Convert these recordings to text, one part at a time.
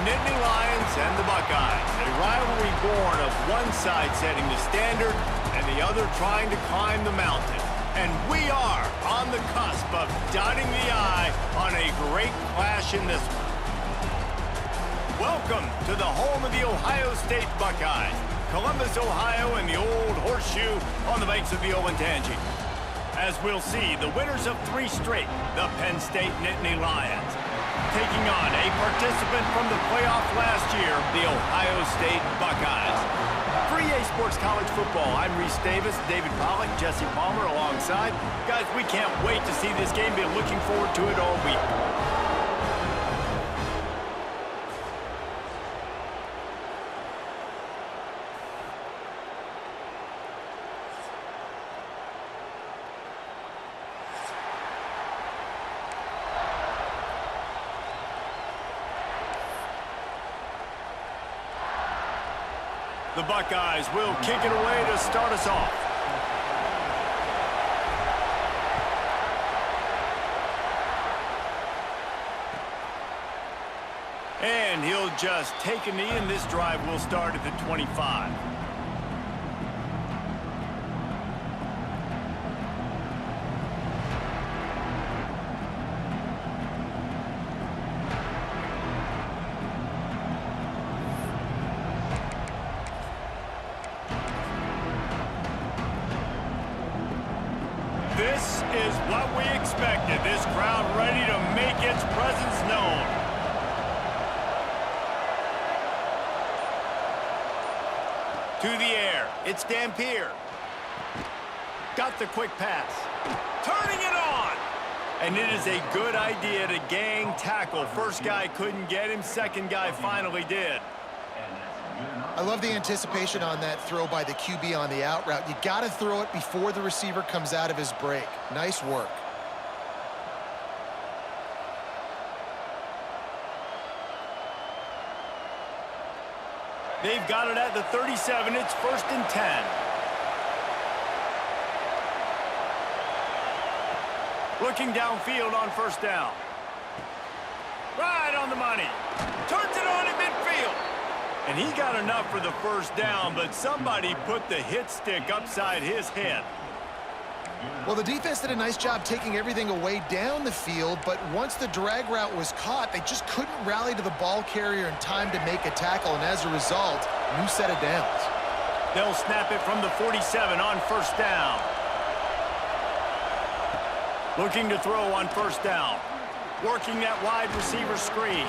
Nittany Lions and the Buckeyes. A rivalry born of one side setting the standard and the other trying to climb the mountain. And we are on the cusp of dotting the I on a great clash in this one. Welcome to the home of the Ohio State Buckeyes. Columbus, Ohio, and the old horseshoe on the banks of the Olentangy. As we'll see, the winners of 3 straight, the Penn State Nittany Lions, taking on a participant from the playoff last year, the Ohio State Buckeyes. For EA Sports College Football, I'm Reese Davis, David Pollack, Jesse Palmer alongside. Guys, we can't wait to see this game. Been looking forward to it all week. The Buckeyes will kick it away to start us off. And he'll just take a knee, and this drive will start at the 25. This is what we expected. This crowd ready to make its presence known. To the air. It's Dampier. Got the quick pass. Turning it on. And it is a good idea to gang tackle. First guy couldn't get him. Second guy finally did. I love the anticipation on that throw by the QB on the out route. You got to throw it before the receiver comes out of his break. Nice work. They've got it at the 37. It's 1st and 10. Looking downfield on 1st down. Right on the money. Turns it on in midfield. And he got enough for the 1st down, but somebody put the hit stick upside his head. Well, the defense did a nice job taking everything away down the field, but once the drag route was caught, they just couldn't rally to the ball carrier in time to make a tackle, and as a result, new set of downs. They'll snap it from the 47 on 1st down. Looking to throw on 1st down. Working that wide receiver screen.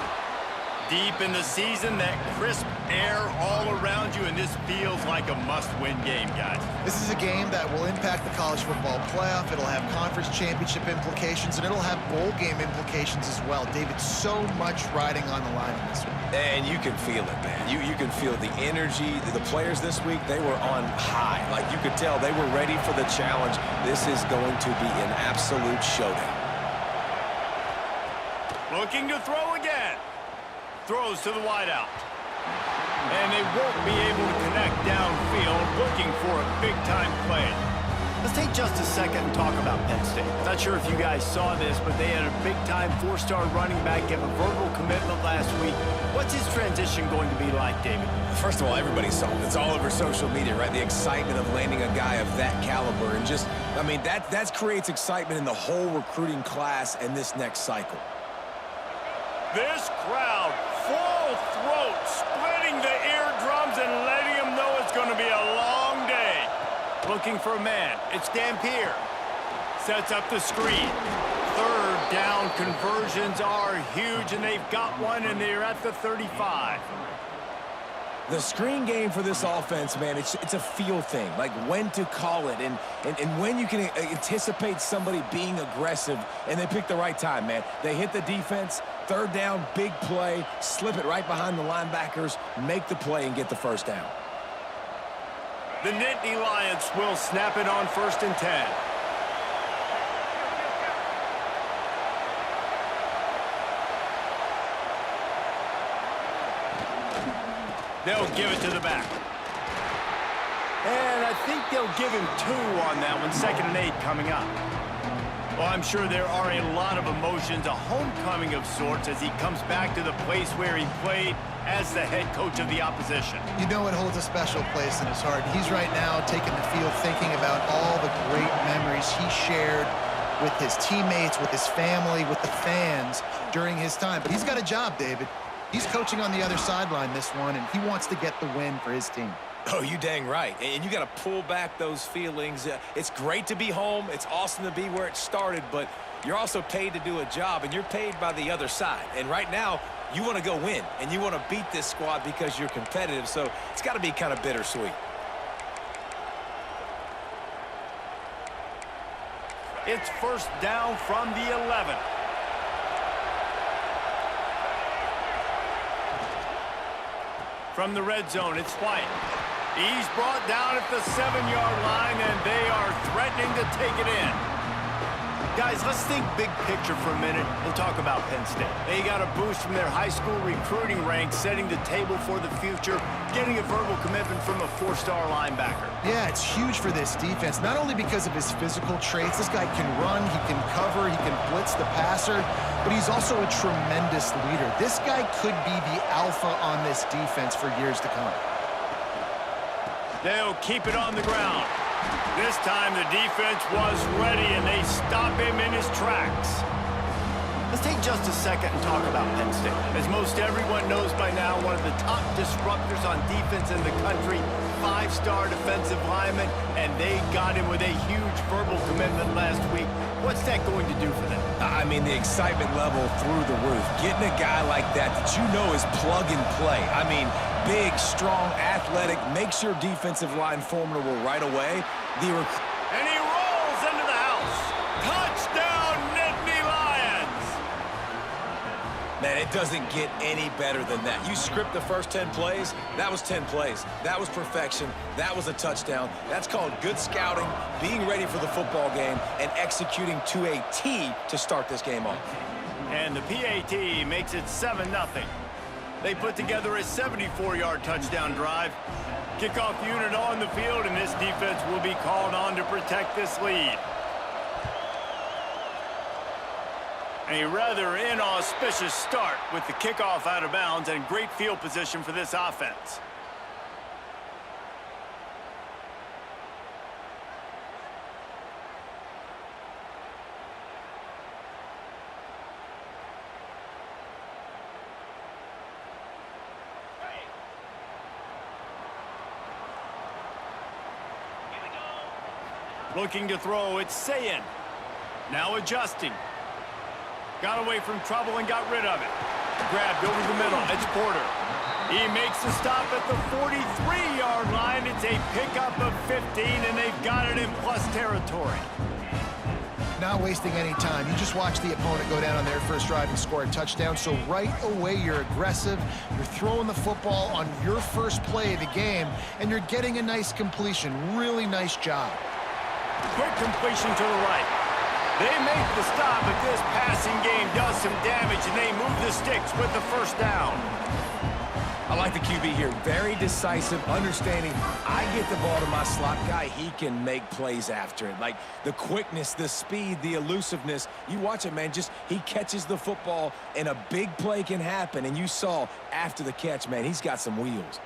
Deep in the season, that crisp air all around you, and this feels like a must-win game, guys. This is a game that will impact the college football playoff. It'll have conference championship implications, and it'll have bowl game implications as well. David, so much riding on the line in this one. And you can feel it, man. You can feel the energy. The players this week, they were on high. Like, you could tell they were ready for the challenge. This is going to be an absolute showdown. Looking to throw again. Throws to the wideout. And they won't be able to connect downfield, looking for a big-time play. Let's take just a second and talk about Penn State. Not sure if you guys saw this, but they had a big-time 4-star running back give a verbal commitment last week. What's his transition going to be like, David? First of all, everybody saw it. It's all over social media, right? The excitement of landing a guy of that caliber. And just, I mean, that creates excitement in the whole recruiting class in this next cycle. This crowd, full throat, splitting the eardrums and letting them know it's going to be a long day. Looking for a man. It's Dampier. Sets up the screen. 3rd down conversions are huge, and they've got one, and they're at the 35. The screen game for this offense, man, it's a feel thing, like when to call it and when you can anticipate somebody being aggressive, and they pick the right time, man. They hit the defense, 3rd down, big play, slip it right behind the linebackers, make the play, and get the 1st down. The Nittany Lions will snap it on 1st and 10. They'll give it to the back. And I think they'll give him 2 on that one. 2nd and 8 coming up. Well, I'm sure there are a lot of emotions, a homecoming of sorts, as he comes back to the place where he played as the head coach of the opposition. You know it holds a special place in his heart. He's right now taking the field thinking about all the great memories he shared with his teammates, with his family, with the fans during his time. But he's got a job, David. He's coaching on the other sideline this one, and he wants to get the win for his team. Oh, you dang right. And you got to pull back those feelings. It's great to be home. It's awesome to be where it started, but you're also paid to do a job, and you're paid by the other side. And right now, you want to go win, and you want to beat this squad because you're competitive, so it's got to be kind of bittersweet. It's first down from the 11. From the red zone, it's White. He's brought down at the 7-yard line, and they are threatening to take it in. Guys, let's think big picture for a minute and talk about Penn State. They got a boost from their high school recruiting ranks, setting the table for the future, getting a verbal commitment from a 4-star linebacker. Yeah, it's huge for this defense, not only because of his physical traits. This guy can run, he can cover, he can blitz the passer, but he's also a tremendous leader. This guy could be the alpha on this defense for years to come. They'll keep it on the ground. This time the defense was ready, and they stop him in his tracks. Let's take just a second and talk about Penn State. As most everyone knows by now, one of the top disruptors on defense in the country, 5-star defensive lineman, and they got him with a huge verbal commitment last week. What's that going to do for them? I mean, the excitement level through the roof. Getting a guy like that you know is plug and play. I mean, big, strong, athletic, makes your defensive line formidable right away. And he rolls into the house. Touchdown, Nittany Lions! Man, it doesn't get any better than that. You script the first 10 plays, that was 10 plays. That was perfection. That was a touchdown. That's called good scouting, being ready for the football game, and executing to a T to start this game off. And the PAT makes it 7-0. They put together a 74-yard touchdown drive. Kickoff unit on the field, and this defense will be called on to protect this lead. A rather inauspicious start with the kickoff out of bounds and great field position for this offense. Looking to throw, it's Sayin. Now adjusting. Got away from trouble and got rid of it. Grabbed over the middle, it's Porter. He makes the stop at the 43-yard line. It's a pickup of 15, and they've got it in plus territory. Not wasting any time. You just watch the opponent go down on their first drive and score a touchdown. So right away, you're aggressive. You're throwing the football on your first play of the game, and you're getting a nice completion. Really nice job. Quick completion to the right. They make the stop, but this passing game does some damage, and they move the sticks with the first down. I like the QB here. Very decisive, understanding. I get the ball to my slot guy. He can make plays after it. Like the quickness, the speed, the elusiveness. You watch it, man. Just he catches the football, and a big play can happen. And you saw after the catch, man, he's got some wheels.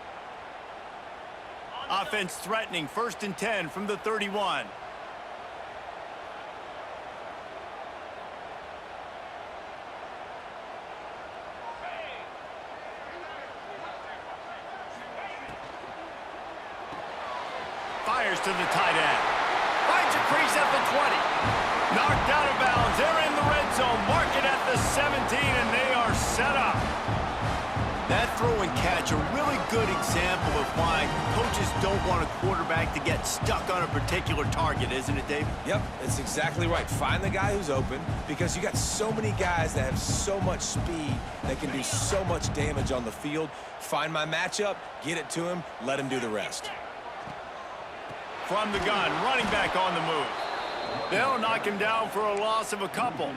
Offense threatening, 1st and 10 from the 31. Fires to the tight end. Finds a crease at the 20. Knocked out of bounds. They're in the red zone. Mark it at the 17, and they are set up. That throw and catch, a really good example of why coaches don't want a quarterback to get stuck on a particular target, isn't it, Dave? Yep, that's exactly right. Find the guy who's open, because you got so many guys that have so much speed that can do so much damage on the field. Find my matchup, get it to him, let him do the rest. From the gun, running back on the move. They'll knock him down for a loss of a couple.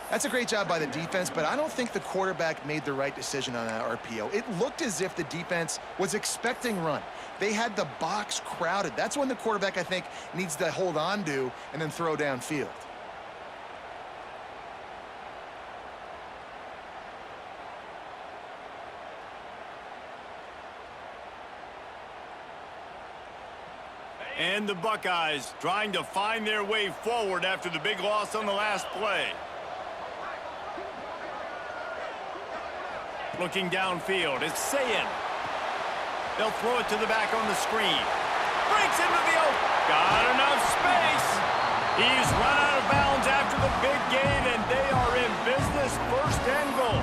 That's a great job by the defense, but I don't think the quarterback made the right decision on that RPO. It looked as if the defense was expecting run. They had the box crowded. That's when the quarterback, I think, needs to hold on to and then throw downfield. And the Buckeyes trying to find their way forward after the big loss on the last play. Looking downfield, it's Sayin. They'll throw it to the back on the screen. Breaks into the open. Got enough space. He's run out of bounds after the big gain, and they are in business, 1st and goal.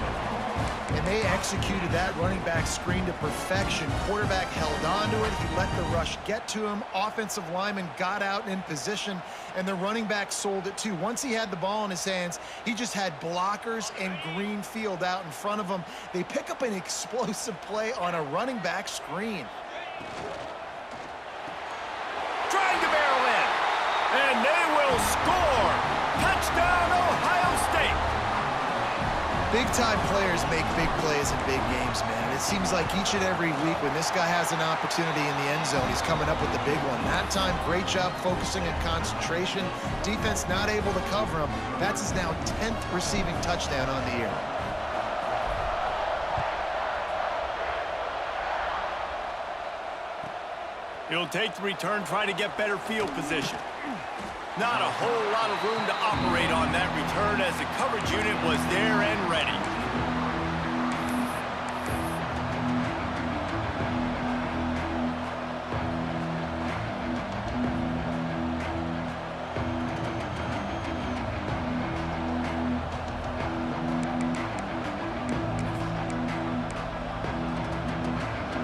And they executed that running back screen to perfection. Quarterback held on to it. He let the rush get to him. Offensive lineman got out in position, and the running back sold it too. Once he had the ball in his hands, he just had blockers and green field out in front of him. They pick up an explosive play on a running back screen. Trying to barrel in, and they will score. Touchdown, Ohio State. Big-time players make big plays in big games, man. And it seems like each and every week when this guy has an opportunity in the end zone, he's coming up with the big one. That time, great job focusing and concentration. Defense not able to cover him. That's his now 10th receiving touchdown on the year. He'll take the return, try to get better field position. Not a whole lot of room to operate on that return as the coverage unit was there and ready.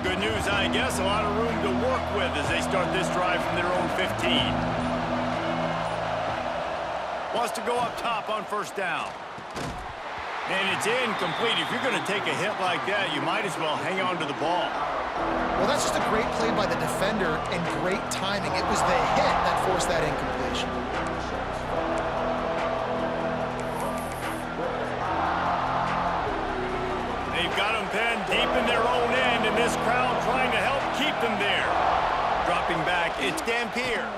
Good news, I guess, a lot of room to work with as they start this drive from their own 15. Wants to go up top on 1st down. And it's incomplete. If you're going to take a hit like that, you might as well hang on to the ball. Well, that's just a great play by the defender and great timing. It was the hit that forced that incompletion. They've got them Penn deep in their own end, and this crowd trying to help keep them there. Dropping back, it's Dampier.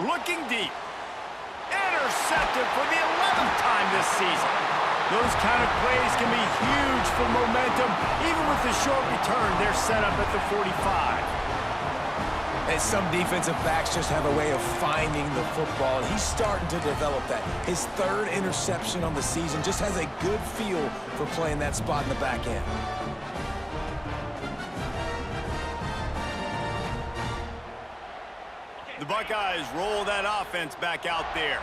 Looking deep. Intercepted for the 11th time this season. Those kind of plays can be huge for momentum. Even with the short return, they're set up at the 45. And some defensive backs just have a way of finding the football, and he's starting to develop that. His 3rd interception on the season, just has a good feel for playing that spot in the back end. The Buckeyes roll that offense back out there.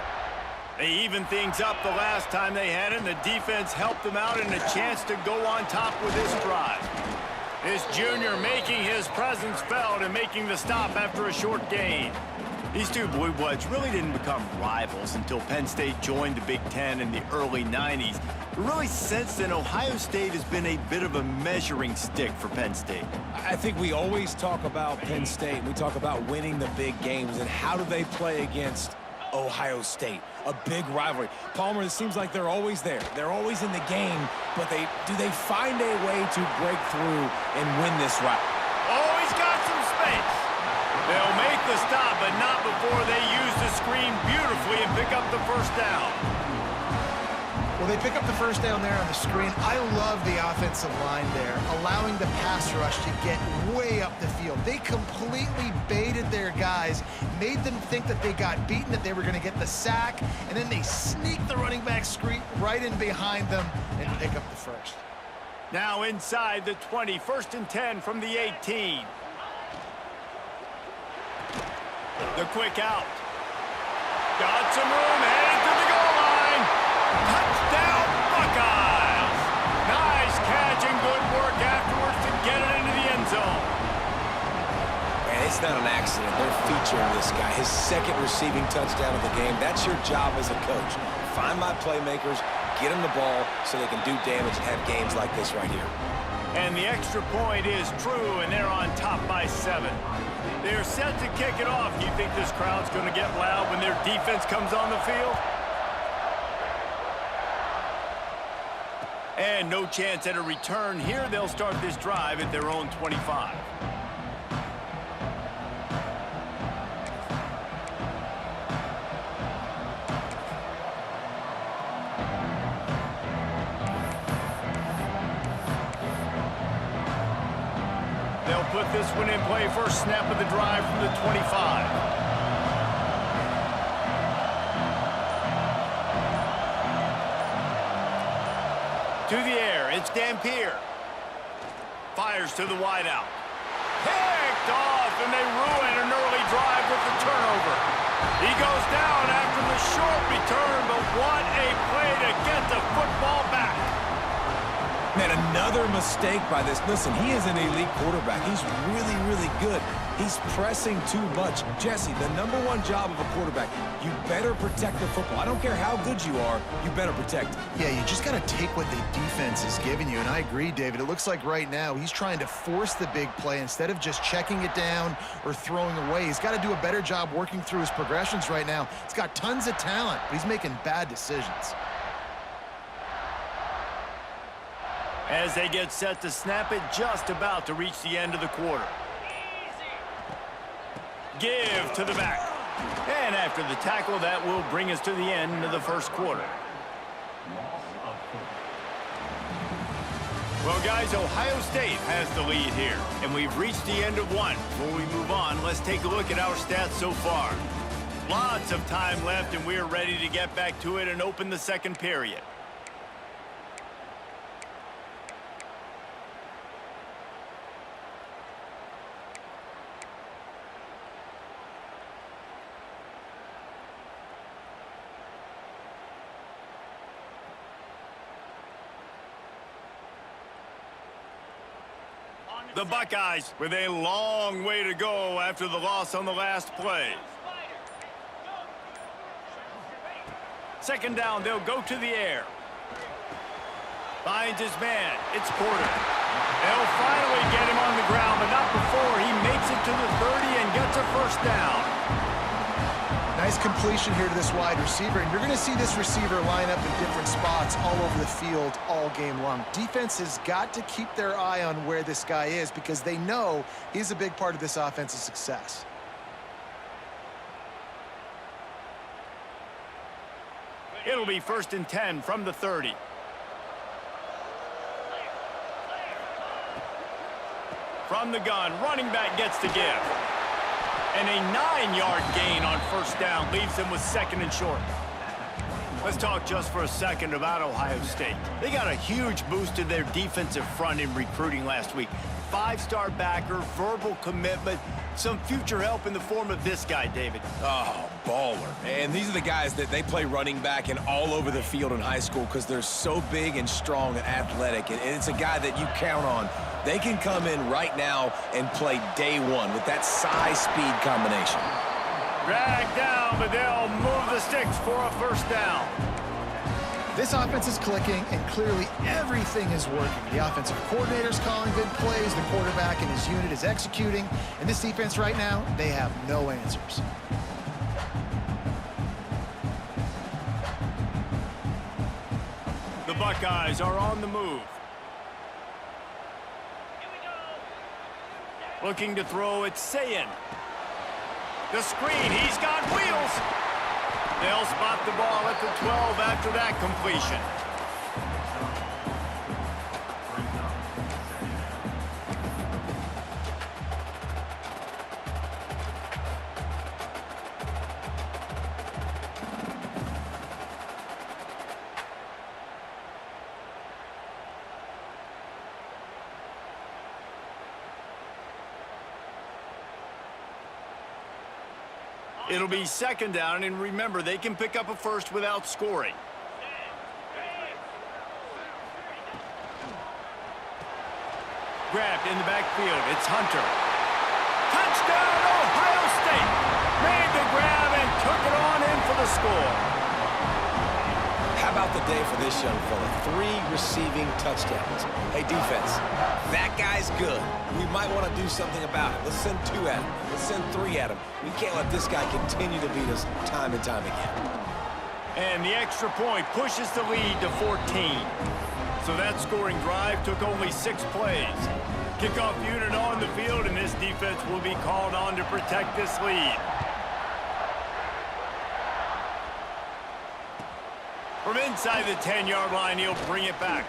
They evened things up the last time they had it, and the defense helped them out and a chance to go on top with this drive. This junior making his presence felt and making the stop after a short gain. These two Blue Bloods really didn't become rivals until Penn State joined the Big Ten in the early 90s. But really, since then, Ohio State has been a bit of a measuring stick for Penn State. I think we always talk about Penn State. We talk about winning the big games, and how do they play against Ohio State? A big rivalry. Palmer, it seems like they're always there. They're always in the game, but do they find a way to break through and win this rivalry? Oh, he's got some space. They'll make the stop, but not before they use the screen beautifully and pick up the 1st down. Well, they pick up the 1st down there on the screen. I love the offensive line there, allowing the pass rush to get way up the field. They completely baited their guys, made them think that they got beaten, that they were going to get the sack, and then they sneak the running back screen right in behind them and pick up the 1st. Now inside the 20, 1st and 10 from the 18. The quick out. Got some room, headed to the goal line. Touchdown, Buckeyes! Nice catch and good work afterwards to get it into the end zone. And it's not an accident. They're featuring this guy. His 2nd receiving touchdown of the game. That's your job as a coach. Find my playmakers, get them the ball so they can do damage and have games like this right here. And the extra point is true, and they're on top by 7. They're set to kick it off. You think this crowd's going to get loud when their defense comes on the field? And no chance at a return here. They'll start this drive at their own 25. They'll put this one in play. First snap of the drive from the 25. To the air, it's Dampier. Fires to the wideout. Picked off, and they ruin an early drive with the turnover. He goes down after the short return, but what a play to get the football back. Man, another mistake by this. Listen, he is an elite quarterback. He's really, really good. He's pressing too much. Jesse, the #1 job of a quarterback, you better protect the football. I don't care how good you are, you better protect it. Yeah, you just got to take what the defense is giving you, and I agree, David. It looks like right now he's trying to force the big play instead of just checking it down or throwing away. He's got to do a better job working through his progressions right now. He's got tons of talent, but he's making bad decisions. As they get set to snap it, just about to reach the end of the quarter. Give to the back. And after the tackle, that will bring us to the end of the first quarter. Well, guys, Ohio State has the lead here, and we've reached the end of one. Before we move on, let's take a look at our stats so far. Lots of time left, and we're ready to get back to it and open the second period. The Buckeyes with a long way to go after the loss on the last play. Second down, they'll go to the air. Finds his man. It's Porter. They'll finally get him on the ground, but not before he makes it to the 30 and gets a first down. Nice completion here to this wide receiver, and you're going to see this receiver line up in different spots all over the field all game long. Defense has got to keep their eye on where this guy is because they know he's a big part of this offense's success. It'll be 1st and 10 from the 30. From the gun, running back gets the give. And a 9-yard gain on first down leaves them with 2nd and short. Let's talk just for a second about Ohio State. They got a huge boost to their defensive front in recruiting last week. 5-star backer, verbal commitment, some future help in the form of this guy, David. Oh, baller. And these are the guys that they play running back and all over the field in high school because they're so big and strong and athletic. And it's a guy that you count on. They can come in right now and play day one with that size-speed combination. Dragged down, but they'll move the sticks for a first down. This offense is clicking, and clearly everything is working. The offensive coordinator's calling good plays, the quarterback and his unit is executing, and this defense right now, they have no answers. The Buckeyes are on the move. Looking to throw, it's Sayin. The screen, he's got wheels. They'll spot the ball at the 12 after that completion. It'll be 2nd down, and remember, they can pick up a first without scoring. Grabbed in the backfield. It's Hunter. Touchdown, Ohio State! Made the grab and took it on in for the score. How about the day for this young fella? 3 receiving touchdowns. Hey, defense, that guy's good. We might want to do something about it. Let's send 2 at him. Let's send 3 at him. We can't let this guy continue to beat us time and time again. And the extra point pushes the lead to 14. So that scoring drive took only 6 plays. Kickoff unit on the field, and this defense will be called on to protect this lead. From inside the 10-yard line, he'll bring it back.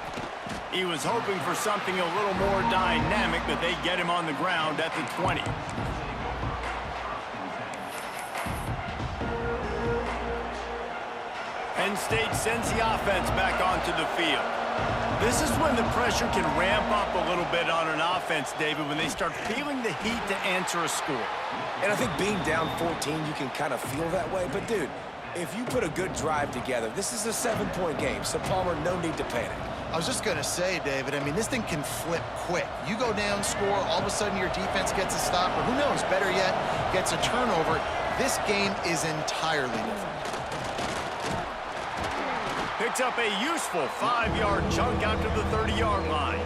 He was hoping for something a little more dynamic, but they get him on the ground at the 20. Penn State sends the offense back onto the field. This is when the pressure can ramp up a little bit on an offense, David, when they start feeling the heat to answer a score. And I think being down 14, you can kind of feel that way. But, dude, if you put a good drive together, this is a 7-point game. So, Palmer, no need to panic. I was just going to say, David, I mean, this thing can flip quick. You go down, score, all of a sudden your defense gets a stop, or who knows, better yet, gets a turnover. This game is entirely different. Picks up a useful 5-yard chunk out to the 30-yard line.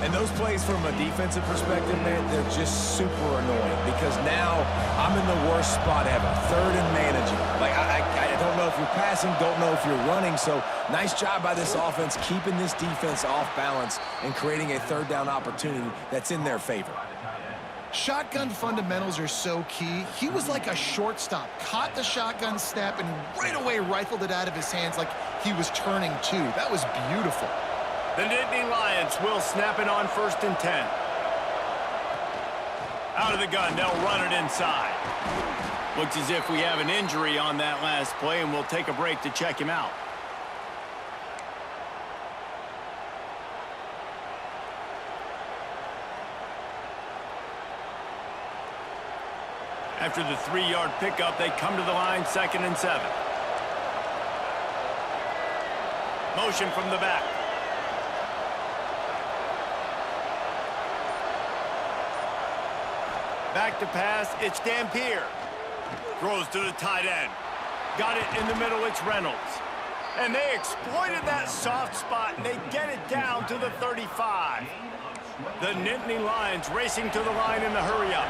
And those plays from a defensive perspective, man, they're just super annoying because now I'm in the worst spot ever, third and managing. Like, I don't know if you're passing, don't know if you're running, so nice job by this offense keeping this defense off balance and creating a third down opportunity that's in their favor. Shotgun fundamentals are so key. He was like a shortstop, caught the shotgun snap, and right away rifled it out of his hands like he was turning two. That was beautiful. The Nittany Lions will snap it on 1st and 10. Out of the gun, they'll run it inside. Looks as if we have an injury on that last play, and we'll take a break to check him out. After the 3-yard pickup, they come to the line, 2nd and 7. Motion from the back. Back to pass, it's Dampier. Throws to the tight end. Got it in the middle, it's Reynolds. And they exploited that soft spot, and they get it down to the 35. The Nittany Lions racing to the line in the hurry-up.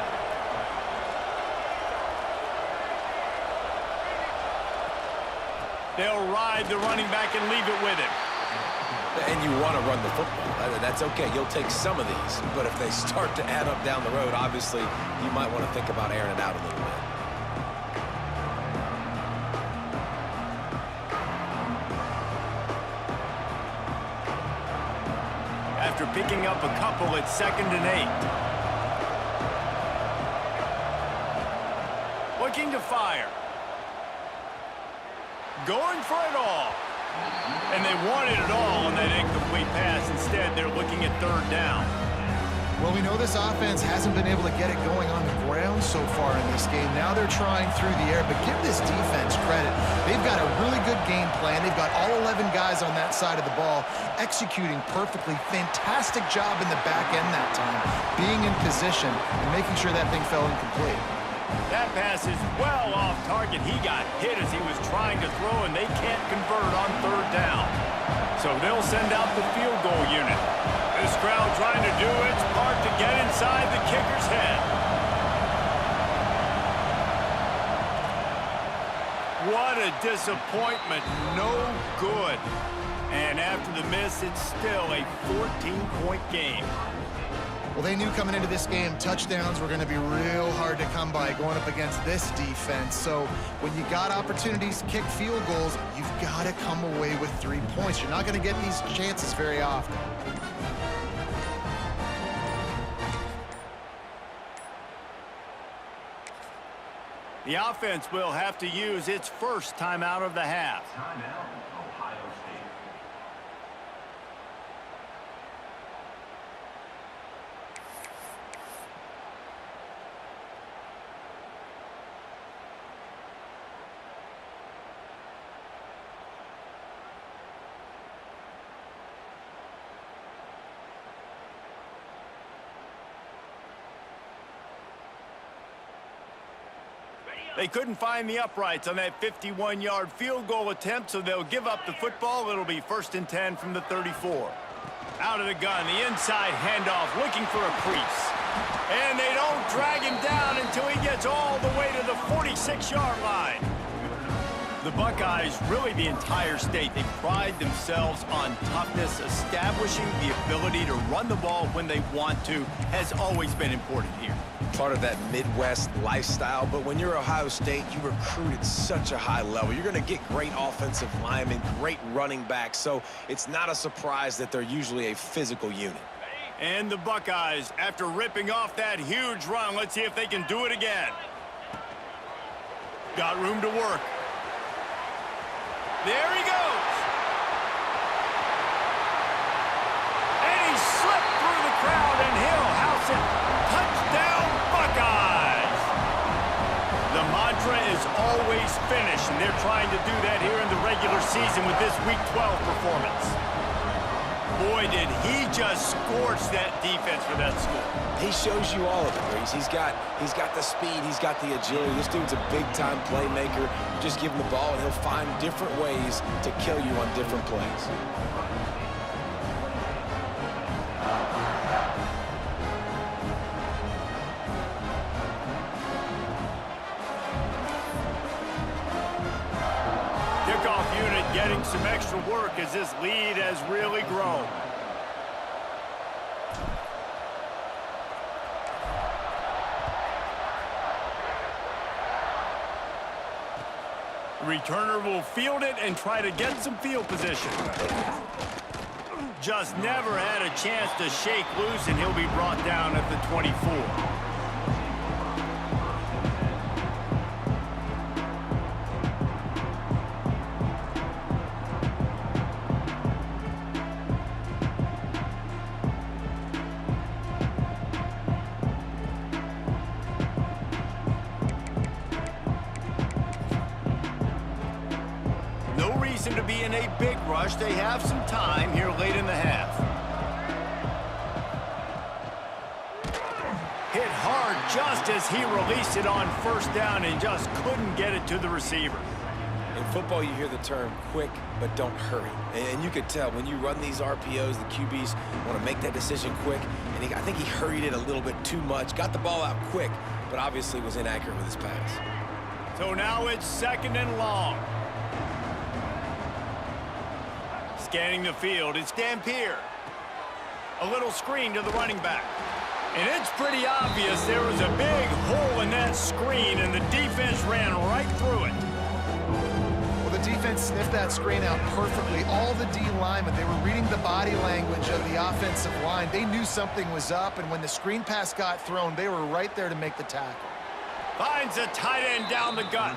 They'll ride the running back and leave it with him. And you want to run the football. That's okay. You'll take some of these. But if they start to add up down the road, obviously, you might want to think about airing it out a little bit. After picking up a couple, it's 2nd and 8. Looking to fire. Going for it all. And they wanted it all on that incomplete pass. Instead, they're looking at 3rd down. Well, we know this offense hasn't been able to get it going on the ground so far in this game. Now they're trying through the air, but give this defense credit. They've got a really good game plan. They've got all 11 guys on that side of the ball executing perfectly. Fantastic job in the back end that time, being in position and making sure that thing fell incomplete. That pass is well off target. He got hit as he was trying to throw, and they can't convert on 3rd down. So they'll send out the field goal unit. This crowd trying to do its part to get inside the kicker's head. What a disappointment. No good. And after the miss, it's still a 14-point game. Well, they knew coming into this game, touchdowns were going to be real hard to come by going up against this defense. So when you got opportunities to kick field goals, you've got to come away with 3 points. You're not going to get these chances very often. The offense will have to use its first timeout of the half. They couldn't find the uprights on that 51-yard field goal attempt, so they'll give up the football. It'll be 1st and 10 from the 34. Out of the gun, the inside handoff, looking for a crease. And they don't drag him down until he gets all the way to the 46-yard line. The Buckeyes, really the entire state, they pride themselves on toughness. Establishing the ability to run the ball when they want to has always been important here. part of that Midwest lifestyle, but when you're Ohio State, you recruit at such a high level. You're going to get great offensive linemen, great running backs, so it's not a surprise that they're usually a physical unit. And the Buckeyes, after ripping off that huge run, let's see if they can do it again. Got room to work. There he goes. And he slipped through the crowd, and he'll house it. Touchdown, Buckeyes. The mantra is always finish, and they're trying to do that here in the regular season with this Week 12 performance. Boy, did he just scorch that defense for that school. He shows you all of it, Reese. He's got the speed, he's got the agility. This dude's a big-time playmaker. You just give him the ball, and he'll find different ways to kill you on different plays. Kickoff unit getting some extra work as this lead has really grown. Returner will field it and try to get some field position. Just never had a chance to shake loose, and he'll be brought down at the 24. To be in a big rush. They have some time here late in the half. Hit hard just as he released it on first down and just couldn't get it to the receiver. In football, you hear the term quick, but don't hurry. And you could tell when you run these RPOs, the QBs want to make that decision quick. And I think he hurried it a little bit too much, got the ball out quick, but obviously was inaccurate with his pass. So now it's 2nd and long. Scanning the field, it's Dampier. A little screen to the running back. And it's pretty obvious there was a big hole in that screen, and the defense ran right through it. Well, the defense sniffed that screen out perfectly. All the D linemen, they were reading the body language of the offensive line. They knew something was up, and when the screen pass got thrown, they were right there to make the tackle. Finds a tight end down the gut.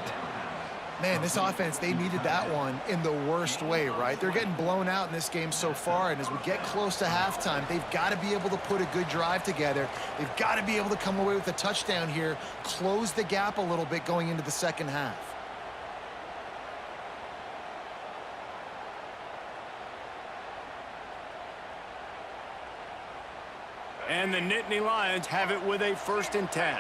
Man, this offense, they needed that one in the worst way, right? They're getting blown out in this game so far, and as we get close to halftime, they've got to be able to put a good drive together. They've got to be able to come away with a touchdown here, close the gap a little bit going into the second half. And the Nittany Lions have it with a 1st and 10.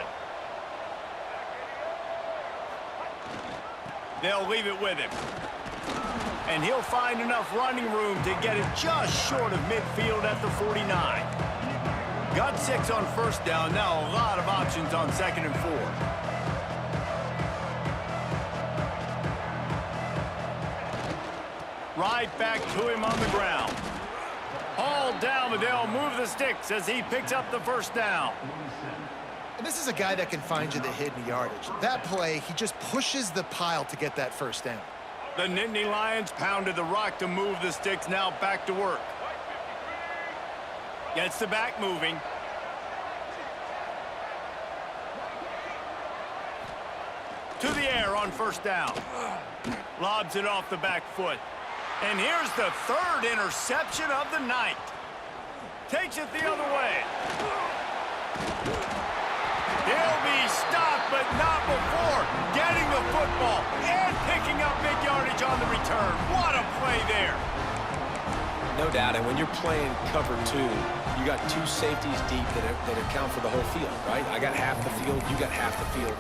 They'll leave it with him. And he'll find enough running room to get it just short of midfield at the 49. Got 6 on first down. Now a lot of options on 2nd and 4. Right back to him on the ground. Hauled down, but they'll move the sticks as he picks up the 1st down. And this is a guy that can find you the hidden yardage. That play, he just pushes the pile to get that 1st down. The Nittany Lions pounded the rock to move the sticks. Now back to work. Gets the back moving. To the air on 1st down. Lobs it off the back foot. And here's the 3rd interception of the night. Takes it the other way. He'll be stopped, but not before getting the football and picking up big yardage on the return. What a play there. No doubt, and when you're playing cover 2, you got 2 safeties deep that account for the whole field, right? I got half the field, you got half the field.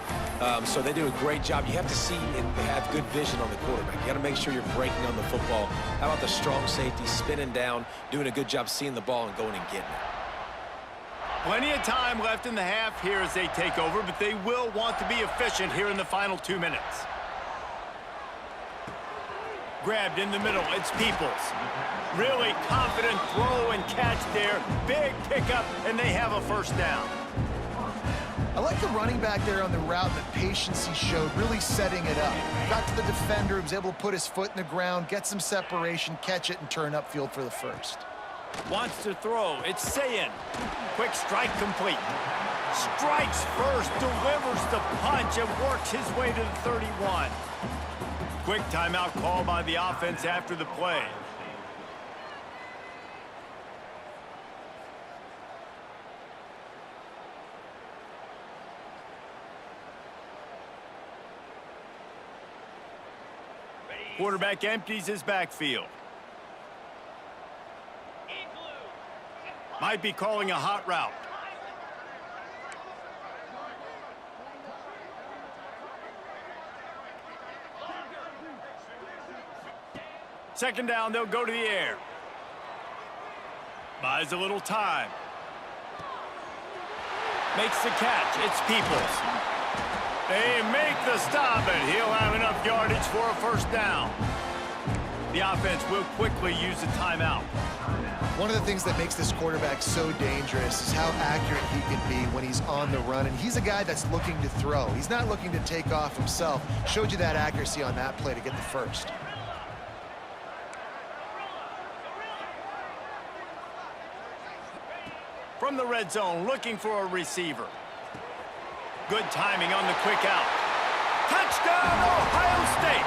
So they do a great job. You have to see and have good vision on the quarterback. You got to make sure you're breaking on the football. How about the strong safety spinning down, doing a good job seeing the ball and going and getting it. Plenty of time left in the half here as they take over, but they will want to be efficient here in the final 2 minutes. Grabbed in the middle, it's Peoples. Really confident throw and catch there. Big pickup, and they have a 1st down. I like the running back there on the route and the patience he showed, really setting it up. Got to the defender, was able to put his foot in the ground, get some separation, catch it, and turn upfield for the first. Wants to throw. It's Sayin. Quick strike complete. Strikes first, delivers the punch, and works his way to the 31. Quick timeout call by the offense after the play. Quarterback empties his backfield. Might be calling a hot route. Second down, they'll go to the air. Buys a little time. Makes the catch. It's Peoples. They make the stop, and he'll have enough yardage for a first down. The offense will quickly use a timeout. One of the things that makes this quarterback so dangerous is how accurate he can be when he's on the run, and he's a guy that's looking to throw. He's not looking to take off himself. Showed you that accuracy on that play to get the first. From the red zone, looking for a receiver. Good timing on the quick out. Touchdown, Ohio State!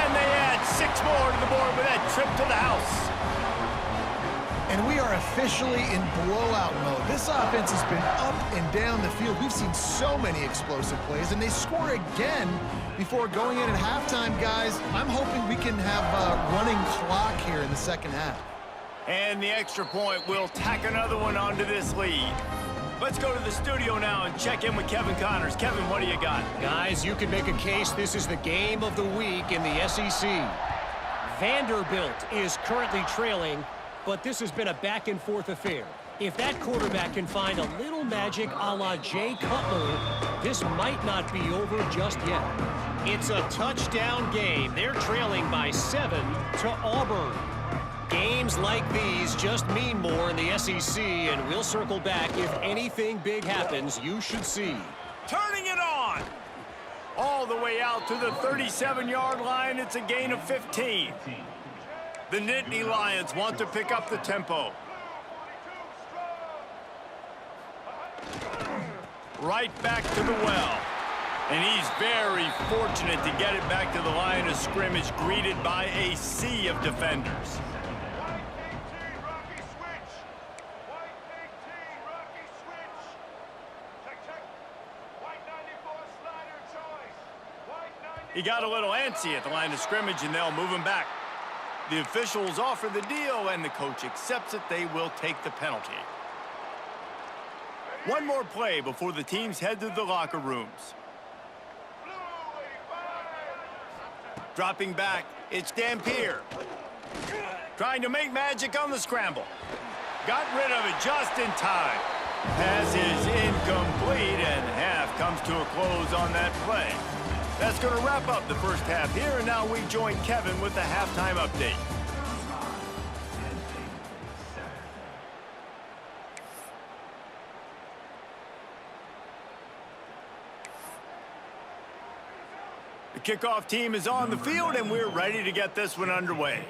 And they add 6 more to the board with that trip to the house. And we are officially in blowout mode. This offense has been up and down the field. We've seen so many explosive plays, and they score again before going in at halftime, guys. I'm hoping we can have a running clock here in the second half. And the extra point will tack another one onto this lead. Let's go to the studio now and check in with Kevin Connors. Kevin, what do you got? Guys, you can make a case this is the game of the week in the SEC. Vanderbilt is currently trailing, but this has been a back-and-forth affair. If that quarterback can find a little magic a la Jay Cutler, this might not be over just yet. It's a touchdown game. They're trailing by 7 to Auburn. Games like these just mean more in the SEC, and we'll circle back if anything big happens you should see. Turning it on! All the way out to the 37-yard line. It's a gain of 15. The Nittany Lions want to pick up the tempo. Right back to the well. And he's very fortunate to get it back to the line of scrimmage, greeted by a sea of defenders. He got a little antsy at the line of scrimmage, and they'll move him back. The officials offer the deal, and the coach accepts it. They will take the penalty. One more play before the teams head to the locker rooms. Dropping back, it's Dampier. Trying to make magic on the scramble. Got rid of it just in time. Pass is incomplete, and half comes to a close on that play. That's going to wrap up the first half here, and now we join Kevin with the halftime update. The kickoff team is on the field, and we're ready to get this one underway.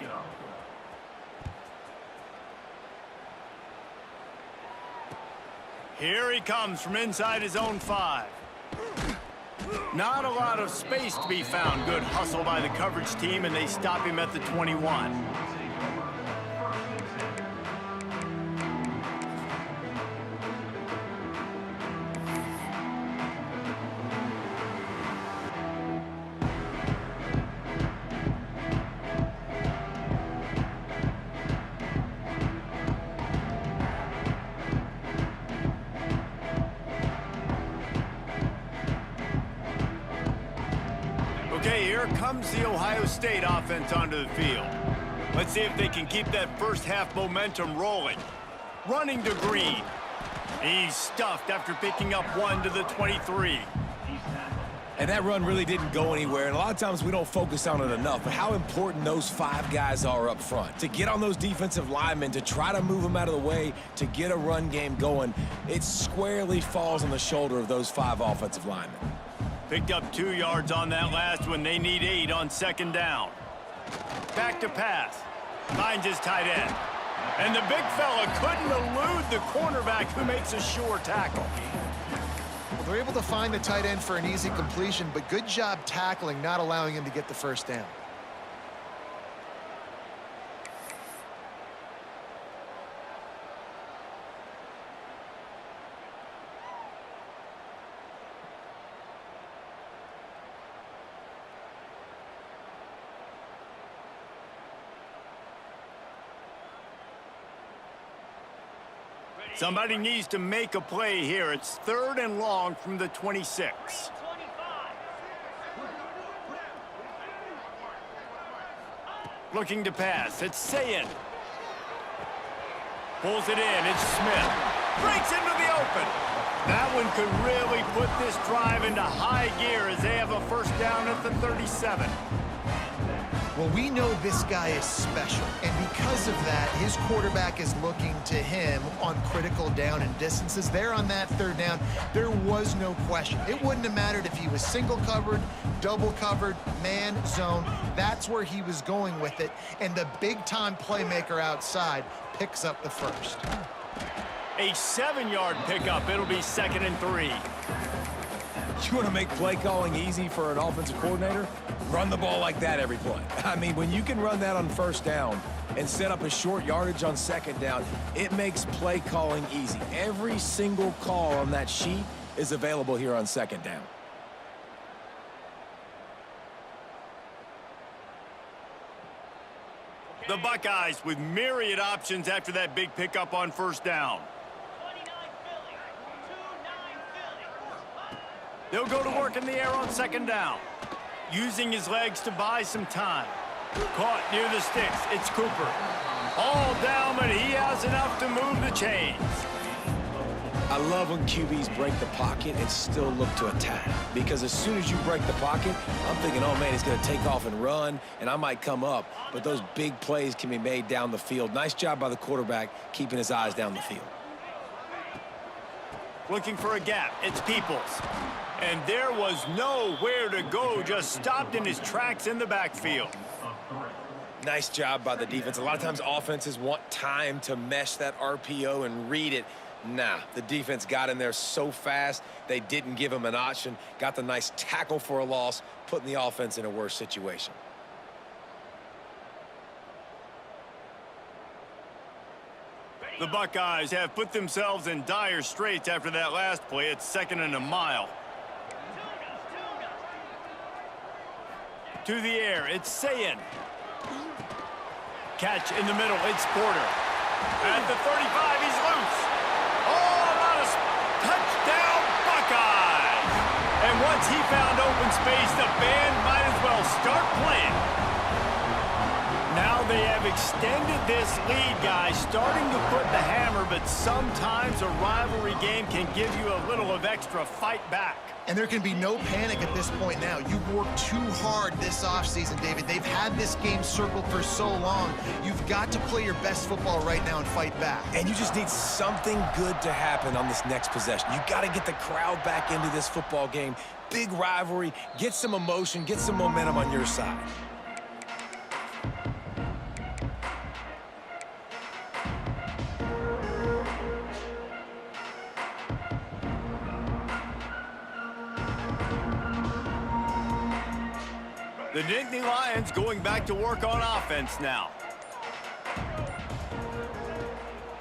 Here he comes from inside his own 5. Not a lot of space to be found. Good hustle by the coverage team, and they stop him at the 21. Okay, here comes the Ohio State offense onto the field. Let's see if they can keep that first half momentum rolling. Running to Green. He's stuffed after picking up 1 to the 23. And that run really didn't go anywhere, and a lot of times we don't focus on it enough, but how important those 5 guys are up front. To get on those defensive linemen, to try to move them out of the way, to get a run game going, it squarely falls on the shoulder of those 5 offensive linemen. Picked up 2 yards on that last one. They need 8 on second down. Back to pass. Finds his tight end. And the big fella couldn't elude the cornerback who makes a sure tackle. Well, they're able to find the tight end for an easy completion, but good job tackling, not allowing him to get the first down. Somebody needs to make a play here. It's 3rd and long from the 26. Looking to pass. It's Sayin. Pulls it in. It's Smith. Breaks into the open. That one could really put this drive into high gear as they have a first down at the 37. Well, we know this guy is special, and because of that, his quarterback is looking to him on critical down and distances. There on that 3rd down, there was no question. It wouldn't have mattered if he was single covered, double covered, man, zone. That's where he was going with it, and the big-time playmaker outside picks up the first. A 7-yard pickup. It'll be 2nd and 3. You want to make play calling easy for an offensive coordinator? Run the ball like that every play. I mean, when you can run that on first down and set up a short yardage on second down, it makes play calling easy. Every single call on that sheet is available here on second down. The Buckeyes with myriad options after that big pickup on first down. They'll go to work in the air on second down. Using his legs to buy some time. Caught near the sticks. It's Cooper. All down, but he has enough to move the chains. I love when QBs break the pocket and still look to attack. Because as soon as you break the pocket, I'm thinking, oh, man, he's going to take off and run, and I might come up. But those big plays can be made down the field. Nice job by the quarterback keeping his eyes down the field. Looking for a gap. It's Peoples. And there was nowhere to go, just stopped in his tracks in the backfield. Nice job by the defense. A lot of times offenses want time to mesh that RPO and read it. Nah, the defense got in there so fast, they didn't give him an option. Got the nice tackle for a loss, putting the offense in a worse situation. The Buckeyes have put themselves in dire straits after that last play. It's 2nd and a mile. To the air, it's Sayin. Catch in the middle, it's Porter. At the 35, he's loose. Oh, what a touchdown, Buckeyes! And once he found open space, the band might as well start playing. Now they have extended this lead, guys, starting to put the hammer, but sometimes a rivalry game can give you a little of extra fight back. And there can be no panic at this point now. You've worked too hard this offseason, David. They've had this game circled for so long. You've got to play your best football right now and fight back. And you just need something good to happen on this next possession. You got to get the crowd back into this football game. Big rivalry. Get some emotion. Get some momentum on your side. The Nittany Lions going back to work on offense now.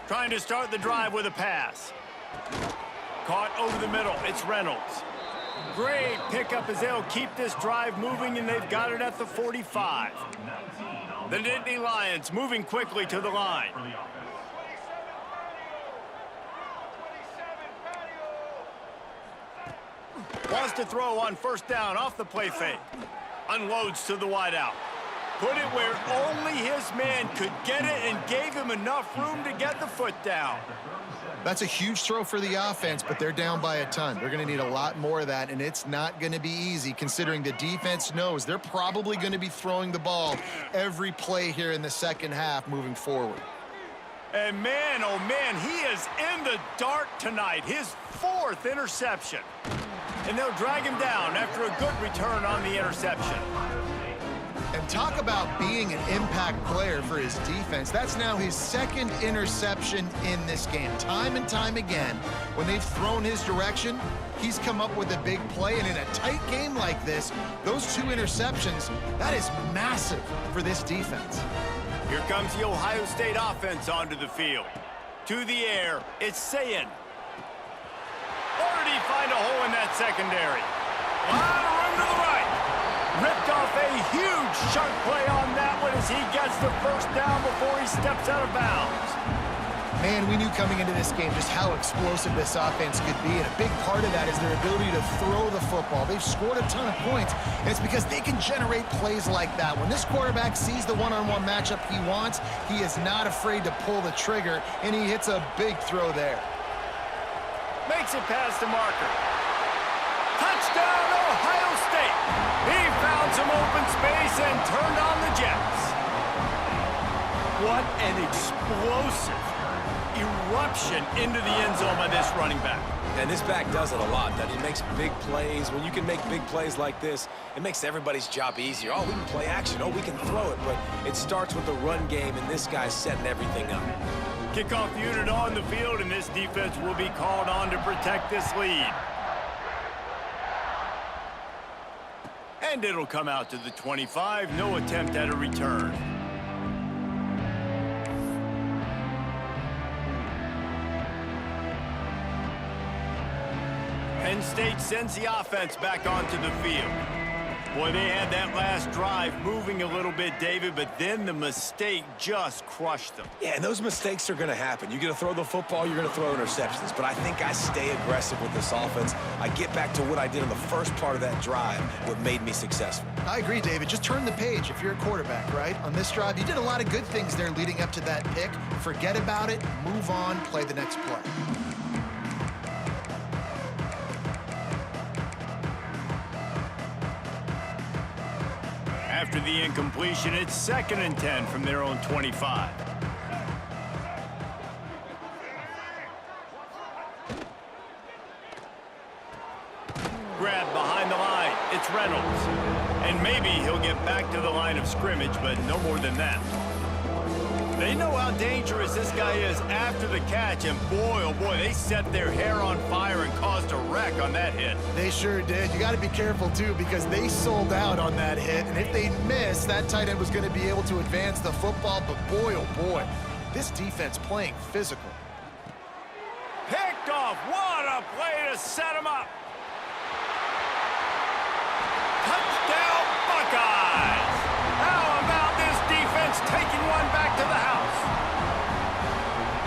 Trying to start the drive with a pass. Caught over the middle. It's Reynolds. Great pickup as they'll keep this drive moving, and they've got it at the 45. The Nittany Lions moving quickly to the line. Wants to throw on first down off the play fake. Unloads to the wideout. Put it where only his this man could get it and gave him enough room to get the foot down. That's a huge throw for the offense, but they're down by a ton. They're going to need a lot more of that, and it's not going to be easy considering the defense knows they're probably going to be throwing the ball every play here in the second half moving forward. And man, oh man, he is in the dark tonight. His 4th interception. And they'll drag him down after a good return on the interception. And talk about being an impact player for his defense. That's now his 2nd interception in this game. Time and time again, when they've thrown his direction, he's come up with a big play. And in a tight game like this, those 2 interceptions, that is massive for this defense. Here comes the Ohio State offense onto the field. To the air, it's Sayin. Or did he find a hole in that secondary? A lot of room to the right. Ripped off a huge chunk play on that one as he gets the first down before he steps out of bounds. Man, we knew coming into this game just how explosive this offense could be, and a big part of that is their ability to throw the football. They've scored a ton of points, and it's because they can generate plays like that. When this quarterback sees the one-on-one matchup he wants, he is not afraid to pull the trigger, and he hits a big throw there. Makes it past the marker. Touchdown, Ohio State. He found some open space and turned on the Jets. What an explosive eruption into the end zone by this running back. And this back does it a lot, that he makes big plays. When you can make big plays like this, it makes everybody's job easier. Oh, we can play action. Oh, we can throw it. But it starts with the run game, and this guy's setting everything up. Kickoff unit on the field, and this defense will be called on to protect this lead. And it'll come out to the 25. No attempt at a return. Penn State sends the offense back onto the field. Boy, they had that last drive moving a little bit, David, but then the mistake just crushed them. Yeah, and those mistakes are going to happen. You're going to throw the football, you're going to throw interceptions. But I think I stay aggressive with this offense. I get back to what I did in the first part of that drive, what made me successful. I agree, David. Just turn the page if you're a quarterback, right? On this drive, you did a lot of good things there leading up to that pick. Forget about it, move on, play the next play. After the incompletion, it's 2nd and 10 from their own 25. Grab behind the line. It's Reynolds. And maybe he'll get back to the line of scrimmage, but no more than that. They know how dangerous this guy is after the catch, and boy, oh boy, they set their hair on fire and caused a wreck on that hit. They sure did. You got to be careful, too, because they sold out on that hit, and if they miss, that tight end was going to be able to advance the football, but boy, oh boy, this defense playing physical. Picked off. What a play to set him up. Touchdown, Buckeyes. How about this defense taking one back to the house?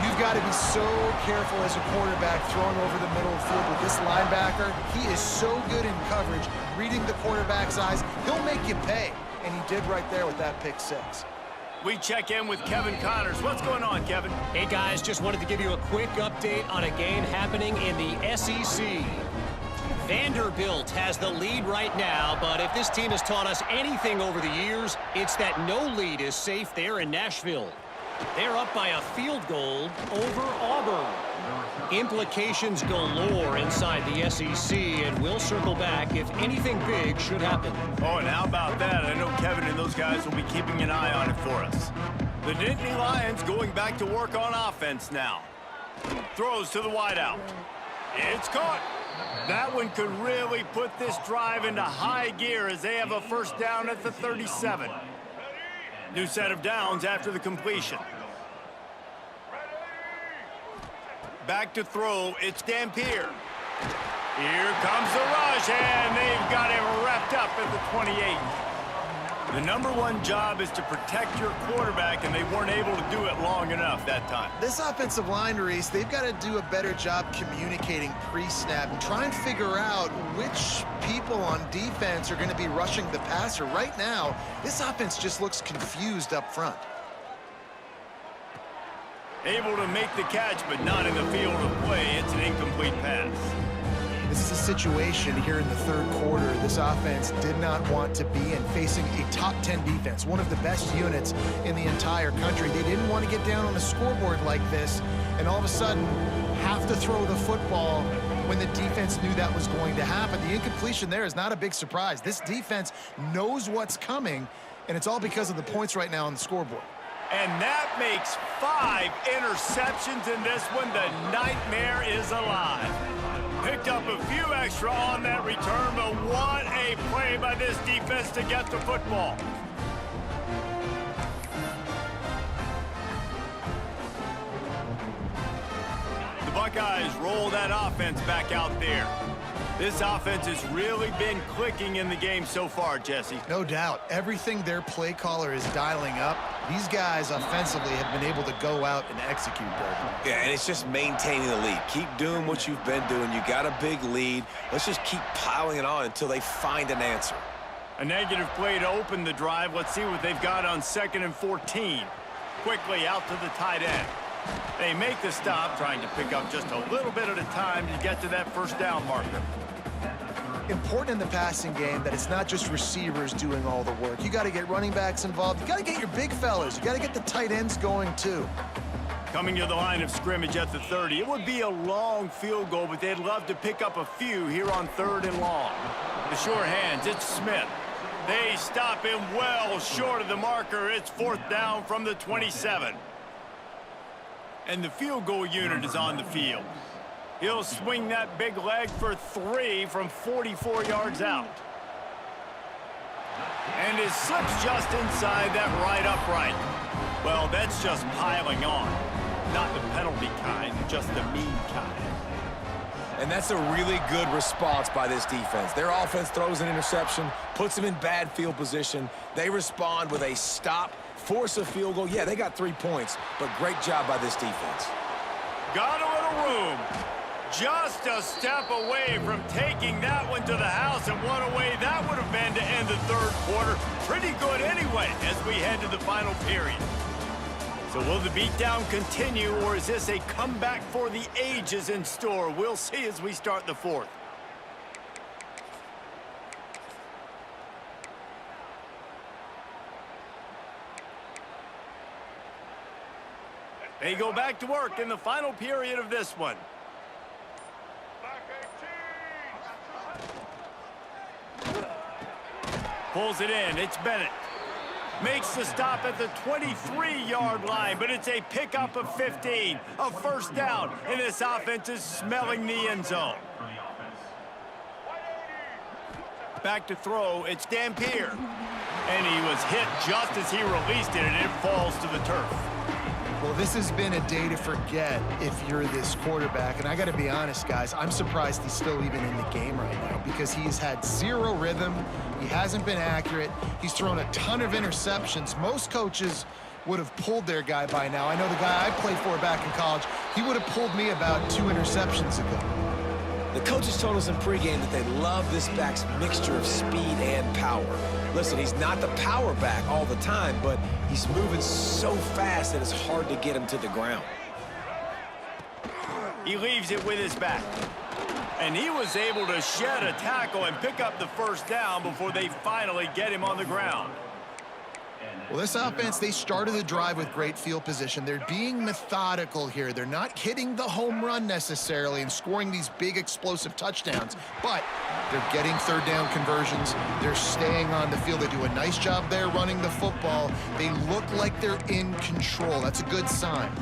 You've got to be so careful as a quarterback throwing over the middle of the field with this linebacker. He is so good in coverage, reading the quarterback's eyes. He'll make you pay, and he did right there with that pick six. We check in with Kevin Connors. What's going on, Kevin? Hey, guys, just wanted to give you a quick update on a game happening in the SEC. Vanderbilt has the lead right now, but if this team has taught us anything over the years, it's that no lead is safe there in Nashville. They're up by a field goal over Auburn. Implications galore inside the SEC, and we'll circle back if anything big should happen. Oh, and how about that? I know Kevin and those guys will be keeping an eye on it for us. The Nittany Lions going back to work on offense now. Throws to the wideout. It's caught. That one could really put this drive into high gear as they have a first down at the 37. New set of downs after the completion. Back to throw, it's Dampier. Here comes the rush, and they've got him wrapped up at the 28. The #1 job is to protect your quarterback, and they weren't able to do it long enough that time. This offensive line, Reese, they've got to do a better job communicating pre-snap and try and figure out which people on defense are going to be rushing the passer. Right now, this offense just looks confused up front. Able to make the catch, but not in the field of play. It's an incomplete pass. This is a situation here in the third quarter this offense did not want to be in, facing a top 10 defense, one of the best units in the entire country. They didn't want to get down on the scoreboard like this and all of a sudden have to throw the football when the defense knew that was going to happen. The incompletion there is not a big surprise. This defense knows what's coming, and it's all because of the points right now on the scoreboard. And that makes 5 interceptions in this one. The nightmare is alive. Picked up a few extra on that return, but what a play by this defense to get the football. The Buckeyes roll that offense back out there. This offense has really been clicking in the game so far, Jesse. No doubt. Everything their play caller is dialing up, these guys offensively have been able to go out and execute, Greg. Yeah, and it's just maintaining the lead. Keep doing what you've been doing. You got a big lead. Let's just keep piling it on until they find an answer. A negative play to open the drive. Let's see what they've got on 2nd and 14. Quickly out to the tight end. They make the stop, trying to pick up just a little bit at a time to get to that first down marker. Important in the passing game that it's not just receivers doing all the work. You got to get running backs involved. You got to get your big fellas. You got to get the tight ends going too. Coming to the line of scrimmage at the 30. It would be a long field goal, but they'd love to pick up a few here on 3rd and long. The sure hands, it's Smith. They stop him well short of the marker. It's 4th down from the 27. And the field goal unit is on the field. He'll swing that big leg for 3 from 44 yards out. And his slip's just inside that right upright. Well, that's just piling on. Not the penalty kind, just the mean kind. And that's a really good response by this defense. Their offense throws an interception, puts them in bad field position. They respond with a stop, force a field goal. Yeah, they got 3 points, but great job by this defense. Got a little room. Just a step away from taking that one to the house, and what a way that would have been to end the third quarter. Pretty good anyway as we head to the final period. So will the beatdown continue, or is this a comeback for the ages in store? We'll see as we start the fourth. They go back to work in the final period of this one. Pulls it in. It's Bennett. Makes the stop at the 23-yard line, but it's a pickup of 15. A first down, and this offense is smelling the end zone. Back to throw. It's Dampier. And he was hit just as he released it, and it falls to the turf. Well, this has been a day to forget if you're this quarterback. And I got to be honest, guys, I'm surprised he's still even in the game right now because he's had 0 rhythm. He hasn't been accurate. He's thrown a ton of interceptions. Most coaches would have pulled their guy by now. I know the guy I played for back in college, he would have pulled me about 2 interceptions ago. The coaches told us in pregame that they love this back's mixture of speed and power. Listen, he's not the power back all the time, but he's moving so fast that it's hard to get him to the ground. He leaves it with his back. And he was able to shed a tackle and pick up the first down before they finally get him on the ground. Well, this offense, they started the drive with great field position. They're being methodical here. They're not hitting the home run necessarily and scoring these big explosive touchdowns, but they're getting third down conversions. They're staying on the field. They do a nice job there running the football. They look like they're in control. That's a good sign.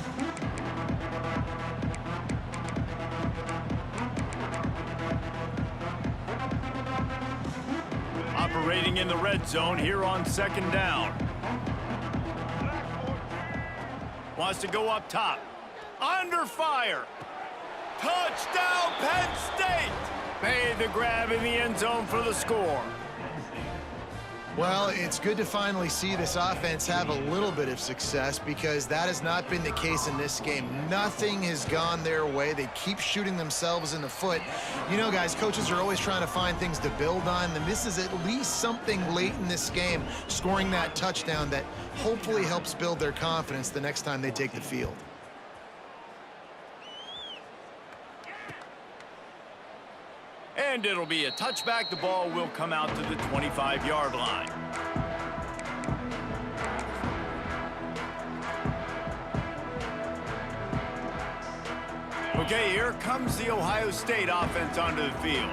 Operating in the red zone here on 2nd down. Wants to go up top. Under fire. Touchdown, Penn State! Made the grab in the end zone for the score. Well, it's good to finally see this offense have a little bit of success because that has not been the case in this game. Nothing has gone their way. They keep shooting themselves in the foot. You know, guys, coaches are always trying to find things to build on, and this is at least something late in this game, scoring that touchdown that hopefully helps build their confidence the next time they take the field. And it'll be a touchback. The ball will come out to the 25-yard line. Okay, here comes the Ohio State offense onto the field.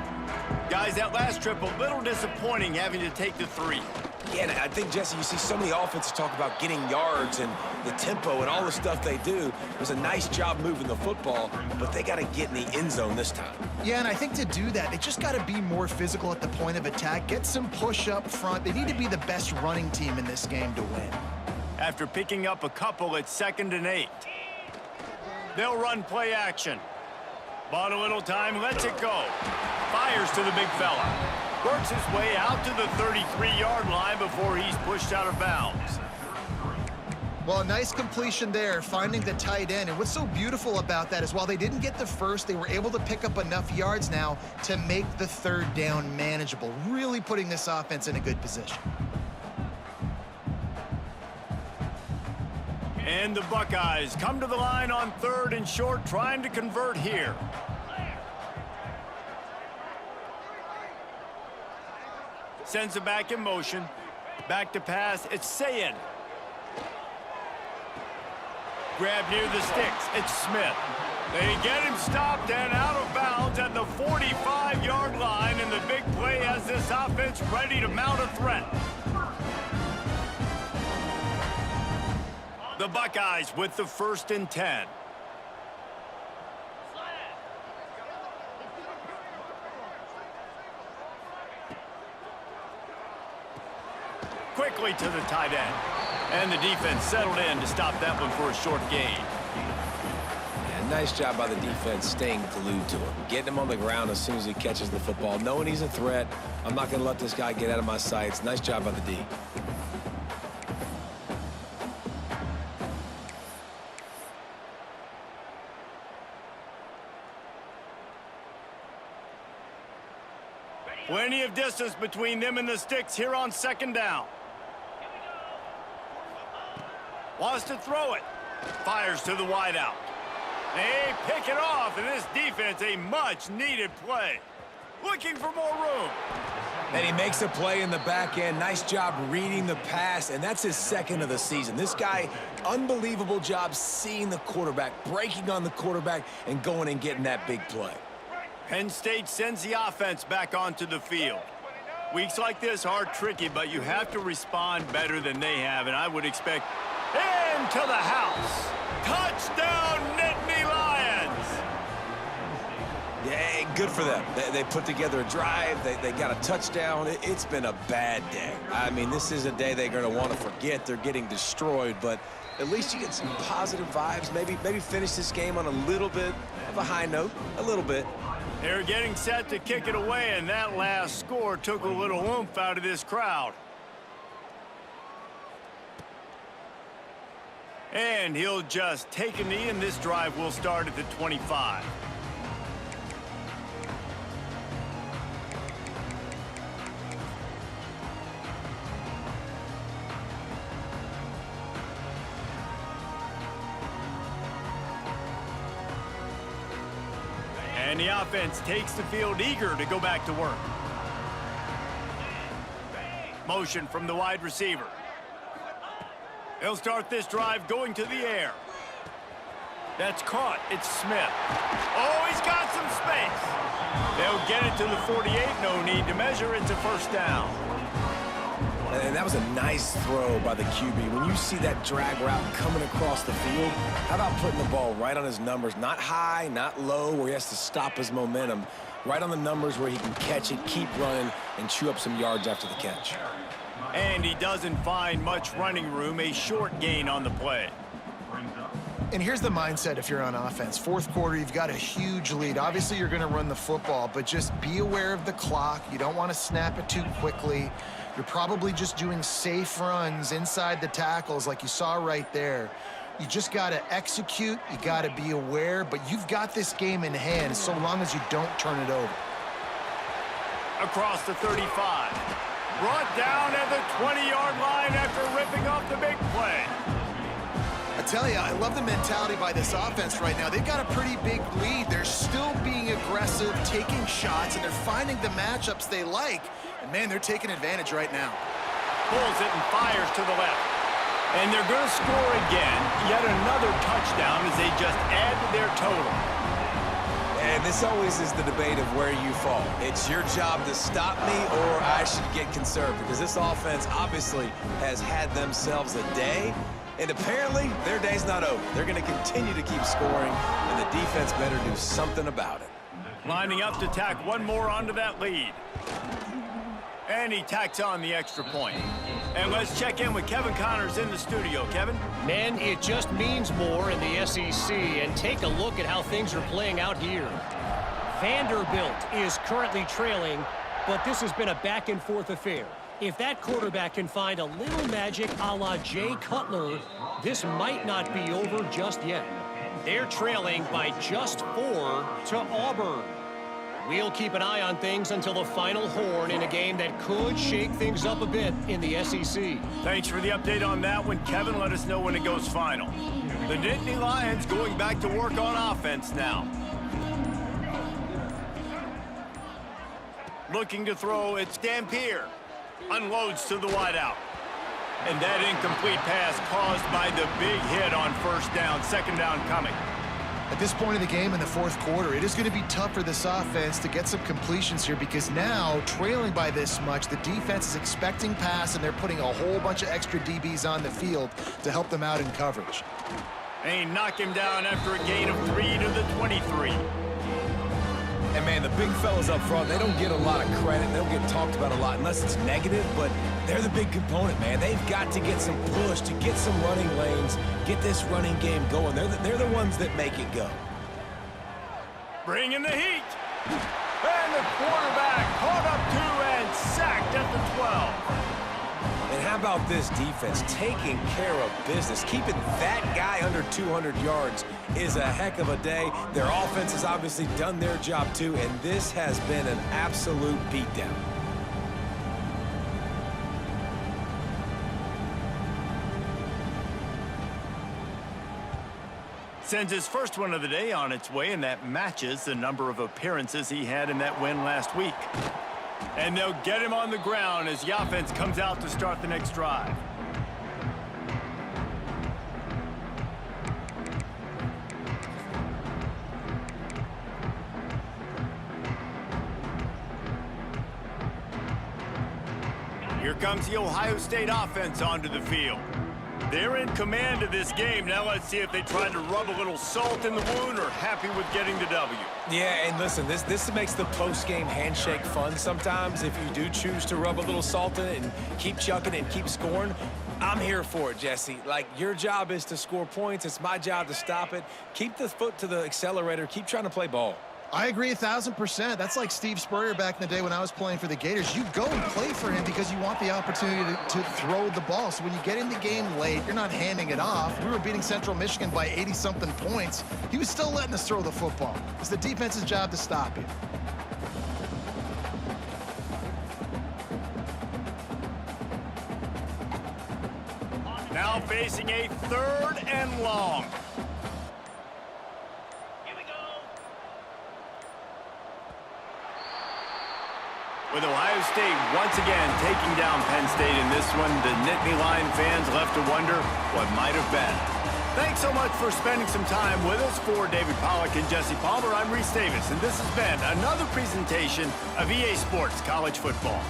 Guys, that last trip, a little disappointing having to take the 3. Yeah, and I think, Jesse, you see so many offenses talk about getting yards and the tempo and all the stuff they do. It was a nice job moving the football, but they got to get in the end zone this time. Yeah, and I think to do that, they just got to be more physical at the point of attack, get some push up front. They need to be the best running team in this game to win. After picking up a couple, it's 2nd and 8. They'll run play action. Bought a little time, lets it go. Fires to the big fella. Works his way out to the 33-yard line before he's pushed out of bounds. Well, a nice completion there, finding the tight end. And what's so beautiful about that is while they didn't get the first, they were able to pick up enough yards now to make the 3rd down manageable, really putting this offense in a good position. And the Buckeyes come to the line on 3rd and short, trying to convert here. Sends it back in motion. Back to pass. It's Sayin. Grab near the sticks. It's Smith. They get him stopped and out of bounds at the 45-yard line, and the big play has this offense ready to mount a threat. The Buckeyes with the 1st and 10. Quickly to the tight end. And the defense settled in to stop that one for a short gain. Yeah, nice job by the defense staying glued to him. Getting him on the ground as soon as he catches the football. Knowing he's a threat. I'm not going to let this guy get out of my sights. Nice job by the D. Plenty of distance between them and the sticks here on 2nd down. Wants to throw it. Fires to the wideout. They pick it off, and this defense, a much-needed play. Looking for more room. And he makes a play in the back end. Nice job reading the pass, and that's his 2nd of the season. This guy, unbelievable job seeing the quarterback, breaking on the quarterback, and going and getting that big play. Penn State sends the offense back onto the field. Weeks like this are tricky, but you have to respond better than they have, and I would expect into the house. Touchdown, Nittany Lions! Yeah, good for them. They put together a drive. They got a touchdown. It's been a bad day. I mean, this is a day they're going to want to forget. They're getting destroyed, but at least you get some positive vibes. Maybe finish this game on a little bit of a high note, a little bit. They're getting set to kick it away, and that last score took a little oomph out of this crowd. And he'll just take a knee, and this drive will start at the 25. And the offense takes the field, eager to go back to work. Motion from the wide receiver. He'll start this drive going to the air. That's caught. It's Smith. Oh, he's got some space. They'll get it to the 48. No need to measure. It's a 1st down. And that was a nice throw by the QB. When you see that drag route coming across the field, how about putting the ball right on his numbers? Not high, not low, where he has to stop his momentum. Right on the numbers where he can catch it, keep running, and chew up some yards after the catch. And he doesn't find much running room. A short gain on the play. And here's the mindset if you're on offense. 4th quarter, you've got a huge lead. Obviously, you're going to run the football, but just be aware of the clock. You don't want to snap it too quickly. You're probably just doing safe runs inside the tackles like you saw right there. You just got to execute. You got to be aware, but you've got this game in hand so long as you don't turn it over. Across the 35. Brought down at the 20-yard line after ripping off the big play. A tell you, I love the mentality by this offense right now. They've got a pretty big lead. They're still being aggressive, taking shots, and they're finding the matchups they like. And, man, they're taking advantage right now. Pulls it and fires to the left. And they're going to score again. Yet another touchdown as they just add to their total. And this always is the debate of where you fall. It's your job to stop me or I should get conservative, because this offense obviously has had themselves a day, and apparently their day's not over. They're going to continue to keep scoring, and the defense better do something about it. Lining up to tack one more onto that lead. And he tacks on the extra point. And let's check in with Kevin Connors in the studio. Kevin? Man, it just means more in the SEC, and take a look at how things are playing out here. Vanderbilt is currently trailing, but this has been a back-and-forth affair. If that quarterback can find a little magic a la Jay Cutler, this might not be over just yet. They're trailing by just 4 to Auburn. We'll keep an eye on things until the final horn in a game that could shake things up a bit in the SEC. Thanks for the update on that one, Kevin. Let us know when it goes final. The Nittany Lions going back to work on offense now. Looking to throw, it's Dampier. Unloads to the wideout. And that incomplete pass caused by the big hit on first down. Second down coming. At this point in the game in the fourth quarter, it is going to be tough for this offense to get some completions here, because now, trailing by this much, the defense is expecting pass, and they're putting a whole bunch of extra DBs on the field to help them out in coverage. They knock him down after a gain of 3 to the 23. And, man, the big fellas up front, they don't get a lot of credit. They don't get talked about a lot unless it's negative, but they're the big component, man. They've got to get some push, to get some running lanes, get this running game going. They're the ones that make it go. Bringing the heat. And the quarterback caught up to and sacked at the 12. And how about this defense taking care of business? Keeping that guy under 200 yards is a heck of a day. Their offense has obviously done their job too, and this has been an absolute beatdown. Sends his first one of the day on its way, and that matches the number of appearances he had in that win last week. And they'll get him on the ground as the offense comes out to start the next drive. Here comes the Ohio State offense onto the field. They're in command of this game. Now let's see if they try to rub a little salt in the wound or happy with getting the W. Yeah, and listen, this makes the post-game handshake fun sometimes. If you do choose to rub a little salt in it and keep chucking and keep scoring, I'm here for it, Jesse. Like, your job is to score points. It's my job to stop it. Keep the foot to the accelerator. Keep trying to play ball. I agree 1,000%. That's like Steve Spurrier back in the day when I was playing for the Gators. You go and play for him because you want the opportunity to throw the ball. So when you get in the game late, you're not handing it off. We were beating Central Michigan by 80-something points. He was still letting us throw the football. It's the defense's job to stop it. Now facing a 3rd and long. With Ohio State once again taking down Penn State in this one, the Nittany Lion fans left to wonder what might have been. Thanks so much for spending some time with us. For David Pollack and Jesse Palmer, I'm Reese Davis, and this has been another presentation of EA Sports College Football.